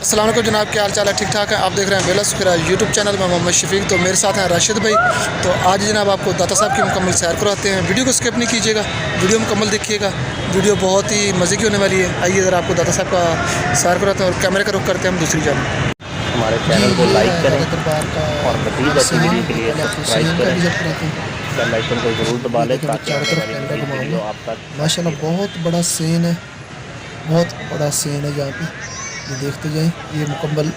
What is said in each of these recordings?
अस्सलाम वालेकुम जनाब, क्या हाल चाल है? ठीक ठाक है। आप देख रहे हैं बेला सुखरा यूट्यूब चैनल में मोहम्मद शफीक। तो मेरे साथ हैं राशिद भाई। तो आज जनाब आपको दाता साहब की मुकम्मल सैर कराते हैं। वीडियो को स्किप नहीं कीजिएगा, वीडियो मुकम्मल देखिएगा, वीडियो बहुत ही मज़े की होने वाली है। आइए ज़रा आपको दाता साहब का सैर कराते हैं और कैमरे का रुख करते हैं हम दूसरी जानब। हमारे चैनल को लाइक करें और मज़ीद अच्छी वीडियो के लिए सब्सक्राइब करें, बेल आइकन को ज़रूर दबा लें ताकि आने वाली मज़ीद वीडियो आप तक माशाल्लाह बहुत बड़ा सीन है, बहुत बड़ा सीन है यहाँ पे। ये देखते जाएं, ये मुकम्मल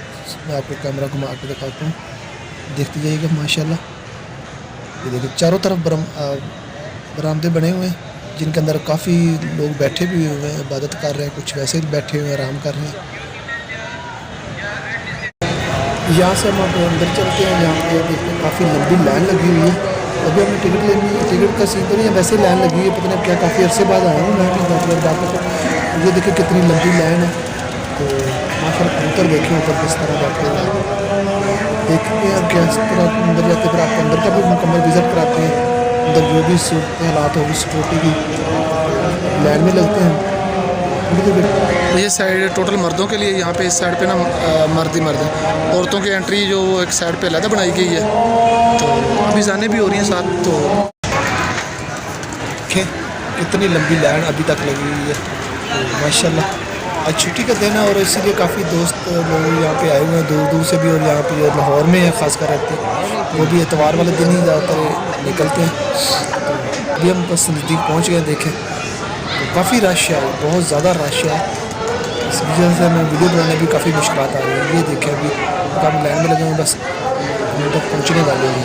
मैं आपको कैमरा घुमा के दिखाता हूँ, देखते जाइएगा माशाल्लाह। ये देखिए चारों तरफ बरामदे बने हुए हैं जिनके अंदर काफ़ी लोग बैठे भी हुए हैं, इबादत कर रहे हैं, कुछ वैसे ही बैठे हुए हैं, आराम कर रहे हैं। यहाँ से हम आप अंदर चलते हैं, यहाँ पे देखते हैं काफ़ी लंबी लाइन लगी हुई है। अभी हमें टिकट लेनी है, टिकट का सीन तो नहीं है, वैसे ही लाइन लगी हुई है। पता नहीं क्या, काफ़ी अर्से बाद आया हूँ मैं भी जाकर। तो ये देखिए कितनी लंबी लाइन है। तो माशाल्लाह कबूतर देखें ऊपर किस तरह बैठे हुए हैं, देखते हैं किस तरह अंदर जाते, फिर आपको अंदर का भी मुकम्मल विज़िट कराते हैं। अंदर जो भी सूरत हालात होगी सिक्योरिटी की, लाइन में लगते हैं। ये साइड टोटल मर्दों के लिए, यहाँ पे इस साइड पे ना मर्द ही मर्द है। औरतों की एंट्री जो एक साइड पे अलग बनाई गई है, तो अभी जाने भी हो रही हैं साथ। तो कितनी लंबी लाइन अभी तक लगी हुई है। तो माशाल्लाह आज छुट्टी का दिन है और इसीलिए काफ़ी दोस्त लोग यहाँ पे आए हुए हैं दूर दूर से भी, और यहाँ पे जो लाहौर में है ख़ासकर रहते हैं, वो भी एतवार वाले दिन ही ज़्यादातर निकलते हैं। तो अभी हम बस नज़दीक पहुँच गए, देखें तो काफ़ी रश है, बहुत ज़्यादा रश है। इस वजह से हमें वीडियो बनाने भी काफ़ी मुश्किल आ रही है। ये देखें अभी हम लाइन में लगे हैं, बस हम तक पहुँचने वाले हैं।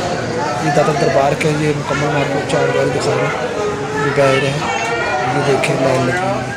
ये दाता दरबार का ये मुकम्मल मैं आपको चार बार दिखा रहा हूँ, ये गए रहे हैं। ये देखें लाइन लगी हुई है।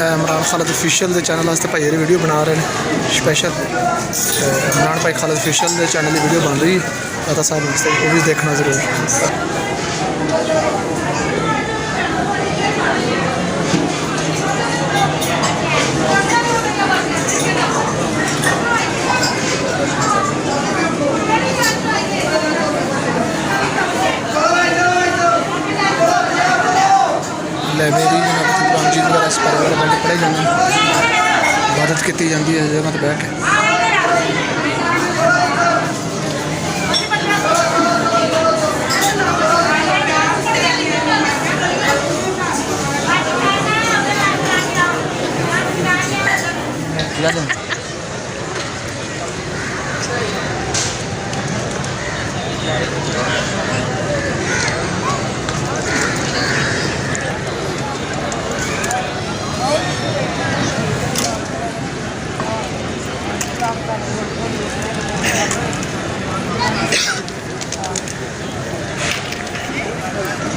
इमरान खालिद ऑफिशियल के चैनल वास्ते भाई ये वीडियो बना रहे हैं स्पेशल। इमरान भाई खालिद ऑफिशियल के चैनल की वीडियो बन रही है दाता साहब वास्ते, वो भी देखना जरूर। लाइब्रेरी जी वगैरह इस पर वगैरह बैठ पढ़े जाने, इबादत की जाती है जगह तो बैठ के।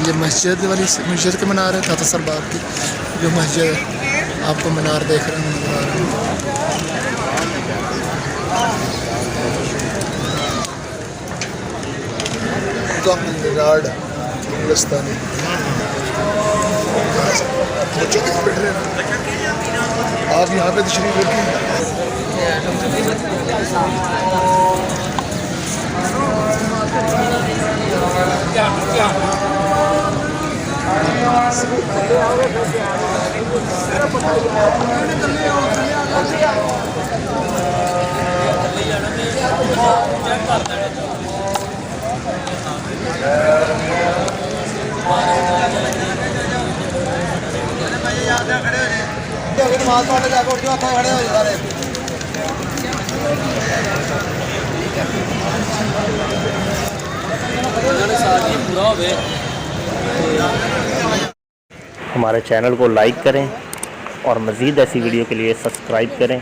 ये मस्जिद वाली मस्जिद के मीनार है दाता सर बाग की, जो मस्जिद है आपको मीनार देख रहे हैं। विराट इंग्लिस्तानी आप यहाँ पे तशरीफ रखिए। हमारे चैनल को लाइक करें और मज़ीद ऐसी वीडियो के लिए सब्सक्राइब करें।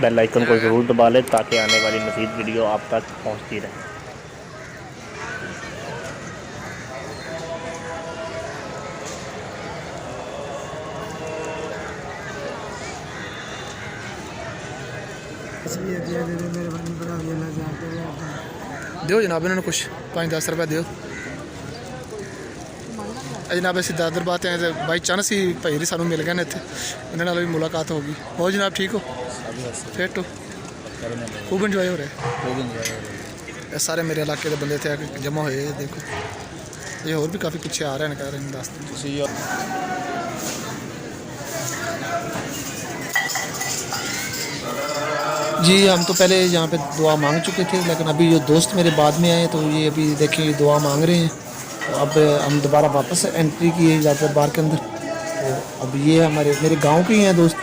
बेल आइकन को ज़रूर दबा लें ताकि आने वाली मज़ीद वीडियो आप तक पहुंचती रहे। ਦਿਓ ਜਨਾਬ ਇਹਨਾਂ ਨੂੰ ਕੁਛ 5-10 ਰੁਪਏ ਦਿਓ। ਜਨਾਬ ਅਸੀਂ ਦਾਦਰ ਬਾਤ ਆਏ ਤੇ ਬਾਈ ਚਾਂਸ ਹੀ ਭਾਈ ਜੀ ਸਾਨੂੰ ਮਿਲ ਗਏ ਨੇ ਇੱਥੇ, ਇਹਨਾਂ ਨਾਲ ਵੀ ਮੁਲਾਕਾਤ ਹੋ ਗਈ। ਹੋਰ ਜਨਾਬ ਠੀਕ ਹੋ? ਫਿੱਟ ਹੋ? खूब इंजॉय हो रहा है। सारे मेरे इलाके के बंदे थे जमा हुए, देखो ये और भी काफ़ी पीछे आ रहे हैं, कह रहे हैं दस। जी हम तो पहले यहाँ पे दुआ मांग चुके थे, लेकिन अभी जो दोस्त मेरे बाद में आए तो ये अभी देखें ये दुआ मांग रहे हैं। तो अब हम दोबारा वापस एंट्री किए ज़्यादातर बार के अंदर। तो अब ये हमारे मेरे गांव के ही हैं दोस्त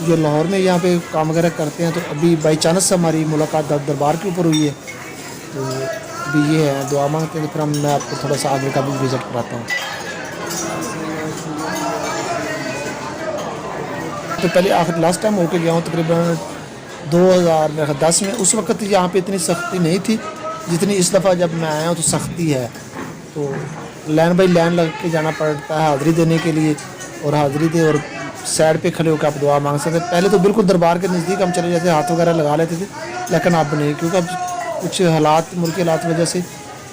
जो लाहौर में यहाँ पे काम वगैरह करते हैं। तो अभी बाई चांस से हमारी मुलाकात दरबार के ऊपर हुई है। तो अभी ये है दुआ मांगते हैं, तो फिर मैं आपको थोड़ा सा आगे का भी विज़िट कराता हूँ। तो पहले आखिर लास्ट टाइम होके गया हूँ तकरीबन 2010 में। उस वक्त यहाँ पे इतनी सख्ती नहीं थी जितनी इस दफ़ा जब मैं आया हूँ तो सख्ती है। तो लाइन बाई लाइन लग के जाना पड़ता है हाज़िरी देने के लिए, और हाज़िरी दे और साइड पे खड़े होकर आप दुआ मांग सकते। पहले तो बिल्कुल दरबार के नज़दीक हम चले जाते, हाथ वगैरह लगा लेते थे, लेकिन अब नहीं, क्योंकि अब कुछ हालात मुल्की हालात की वजह से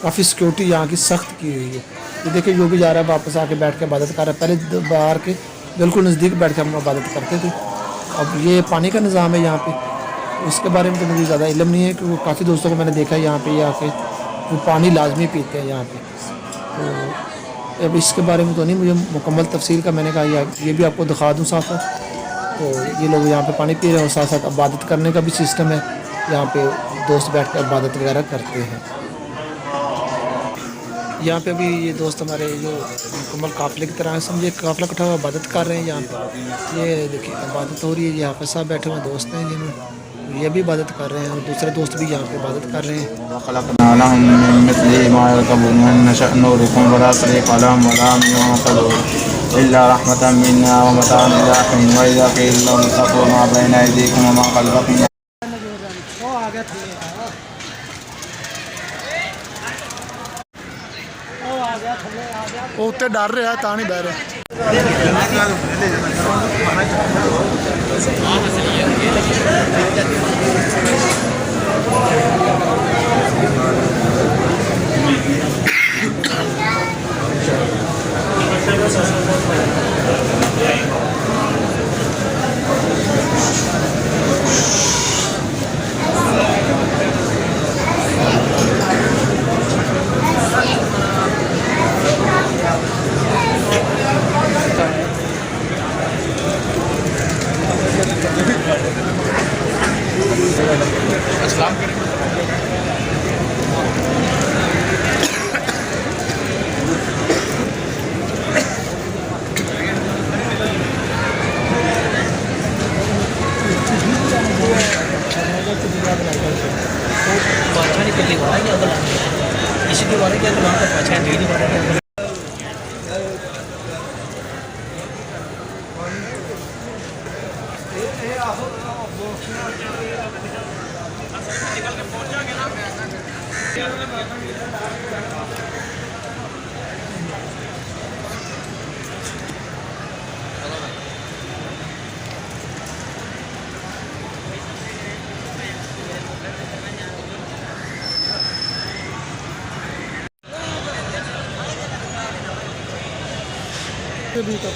काफ़ी सिक्योरिटी यहाँ की सख्त की हुई है। तो देखिए जो भी जा रहा है वापस आके बैठ के इबादत कर रहा है। पहले बाहर के बिल्कुल नज़दीक बैठ के हम इबादत करते थे। अब ये पानी का निज़ाम है यहाँ पे, तो इसके बारे में तो मुझे ज़्यादा इल्म नहीं है, क्योंकि काफ़ी दोस्तों को मैंने देखा है यहाँ पे आके वो पानी लाजमी पीते हैं यहाँ पे। तो अब इसके बारे में तो नहीं मुझे मुकम्मल तफसील का, मैंने कहा ये भी आपको दिखा दूँ साथ साथ। तो ये लोग यहाँ पे पानी पी रहे हैं और साथ साथ इबादत करने का भी सिस्टम है, यहाँ पे दोस्त बैठ कर इबादत वगैरह करते हैं। यहाँ पे अभी ये दोस्त हमारे जो मुकम्मल काफ़िले की तरह समझे काफ़िला इकट्ठा हुआ इबादत कर रहे हैं यहाँ पे। ये देखिए इबादत हो रही है, ये हाफ़िज़ साहब बैठे हुए दोस्त हैं जिन्होंने ये भी इबादत कर रहे हैं, और दूसरे दोस्त भी यहाँ पे इबादत कर रहे हैं। वो उत्ते डर रहा है ता नहीं बह रहा। इसके बारे में पहचान भीतर।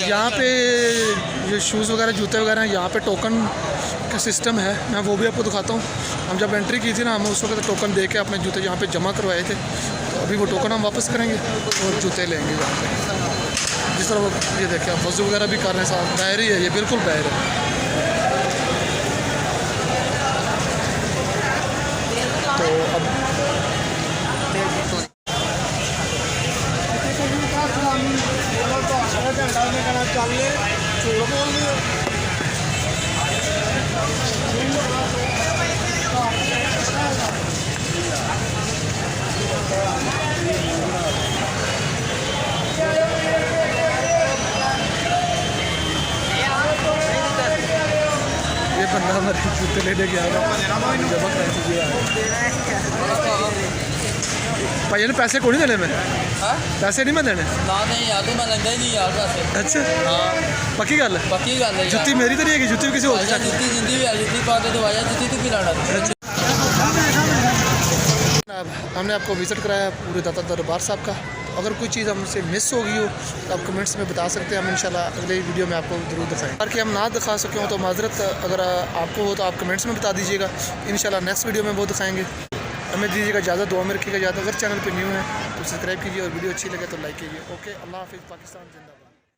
यहाँ पे ये शूज़ वगैरह जूते वगैरह हैं, यहाँ पे टोकन का सिस्टम है, मैं वो भी आपको दिखाता हूँ। हम जब एंट्री की थी ना, हम उस वक्त टोकन दे के अपने जूते यहाँ पे जमा करवाए थे, तो अभी वो टोकन हम वापस करेंगे और जूते लेंगे यहाँ पे। जिस तरह वो ये देखिए आप वज़ू वगैरह भी कर रहे हैं, साथ बाहर ही है, ये बिल्कुल बाहर है। तो अब ये बंदा हमारे जूते लेने गया जमा भाई ने पैसे को नहीं देने में, पैसे नहीं मैं देने ना नहीं यार, तो मैं लगता ही नहीं यार पैसे। अच्छा हाँ पक्की गल है। पक्की गल है। जुत्ती मेरी तो नहीं है, जुत्ती भी किसी और की भाईजान जुत्ती जिंदी भी है, जुत्ती पा के तो भाईजान जुत्ती तो पिलाना। अब हमने आपको विज़िट कराया पूरे दाता दरबार साहब का। तो अगर कोई चीज़ हमसे मिस हो गई हो तो आप कमेंट्स में बता सकते हैं, हम इंशाल्लाह अगले वीडियो में आपको ज़रूर दिखाएं। अगर कि हम ना दिखा सके हो तो माजरत, अगर आपको हो तो आप कमेंट्स में बता दीजिएगा, इंशाल्लाह नेक्स्ट वीडियो में वो दिखाएंगे। हमें दीजिएगा ज़्यादा, दुआ में रखिएगा ज़्यादा। अगर चैनल पर न्यू है तो सब्सक्राइब कीजिए और वीडियो अच्छी लगे तो लाइक कीजिए। ओके, अल्लाह हाफिज़, पाकिस्तान जिंदाबाद।